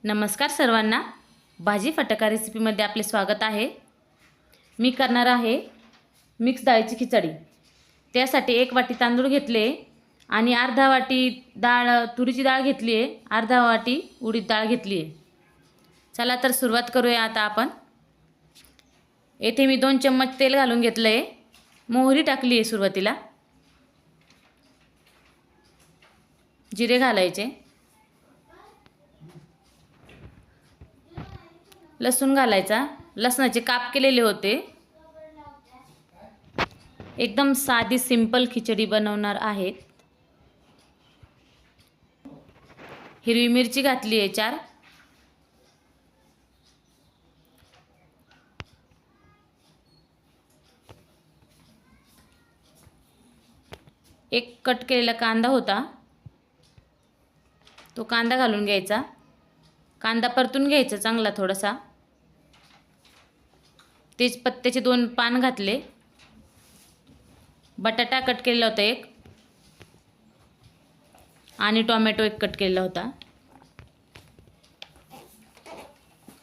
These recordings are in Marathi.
नमस्कार सर्वांना, भाजी फटका रेसिपीमध्ये आपले स्वागत आहे। मी करणार आहे मिक्स डाळीची खिचडी। त्यासाठी 1 वाटी तांदूळ घेतले आणि अर्धा वाटी तुरीची डाळ घेतली आहे, अर्धा वाटी उडीद डाळ घेतली आहे। चला तर सुरुवात करूया आता आपण। येथे मी 2 चम्मच तेल घालून घेतले आहे, मोहरी टाकली आहे सुरुवातीला, जिरे घालायचे, लसूण घालायचा, लसणाचे काप केलेले होते। एकदम साधी सिंपल खिचडी बनवणार आहेत। हिरवी मिरची घातली आहे 4, एक कट केलेला कांदा होता, तो कांदा घालून घ्यायचा, कांदा परतून घ्यायचा चांगला थोडासा। तेजपत्त्याचे 2 पान घातले, बटाटा कट केलेला होता 1 आणि टोमॅटो 1 कट केलेला होता।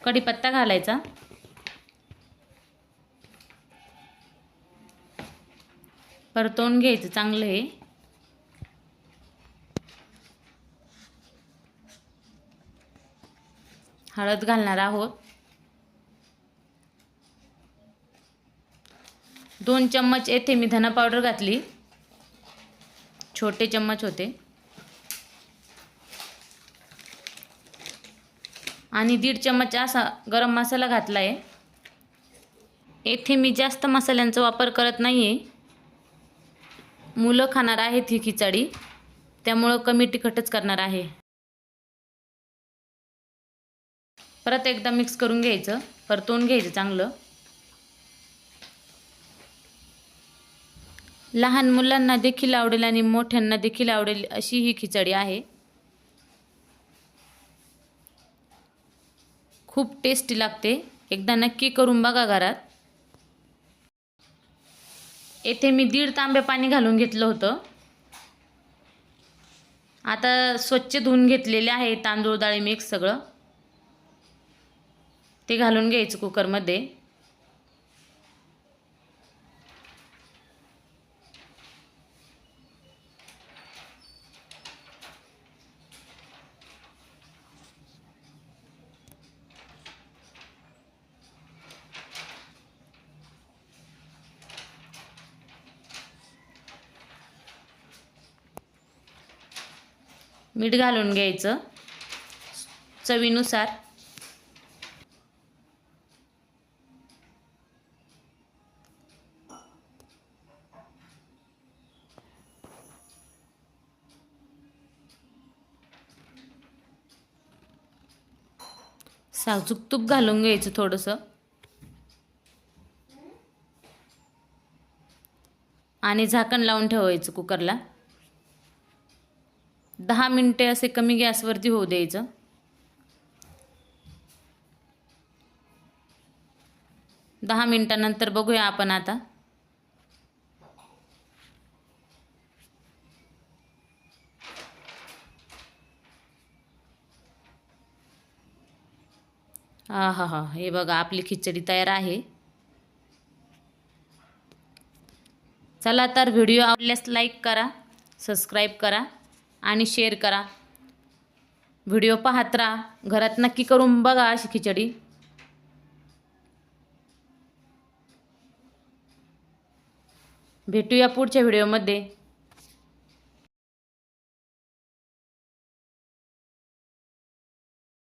कढीपत्ता घालायचा, परतवून घ्यायचं चांगलं हे। हळद घालणार आहोत, 2 चम्मच येथे मी धना पावडर घातली, छोटे चम्मच होते, आणि 1.5 चम्मच असा गरम मसाला घातला आहे। येथे मी जास्त मसाल्यांचा वापर करत नाही आहे, मुलं खाणार आहेत ही खिचडी, त्यामुळे कमी तिखटच करणार आहे। परत एकदा मिक्स करून घ्यायचं, परतवून घ्यायचं चांगलं। लहान मुलांना देखील आवडेल आणि मोठ्यांना देखील आवडेल अशी ही खिचडी आहे। खूप टेस्टी लागते, एकदा नक्की करून बघा घरात। येथे मी 1.5 तांबे पाणी घालून घेतलं होतं। आता स्वच्छ धुवून घेतलेले आहे तांदूळ डाळी मिक्स सगळं, ते घालून घ्यायचं कुकरमध्ये। मीठ घालून घ्यायचं चवीनुसार। साजूक तूप घालून घ्यायचं थोडंसं, आणि झाकण लावून ठेवायचं कुकरला। 10 मिनिटे असे कमी गॅसवरती होऊ द्यायचं। दहा मिनिटानंतर बघूया आपण आता। हा, हे बघा आपली खिचडी तयार आहे। चला तर व्हिडिओ आवडल्यास लाईक करा, सबस्क्राईब करा आणि शेअर करा। व्हिडिओ पाहत राहा, घरात नक्की करून बघा अशी खिचडी। भेटूया पुढच्या व्हिडिओमध्ये।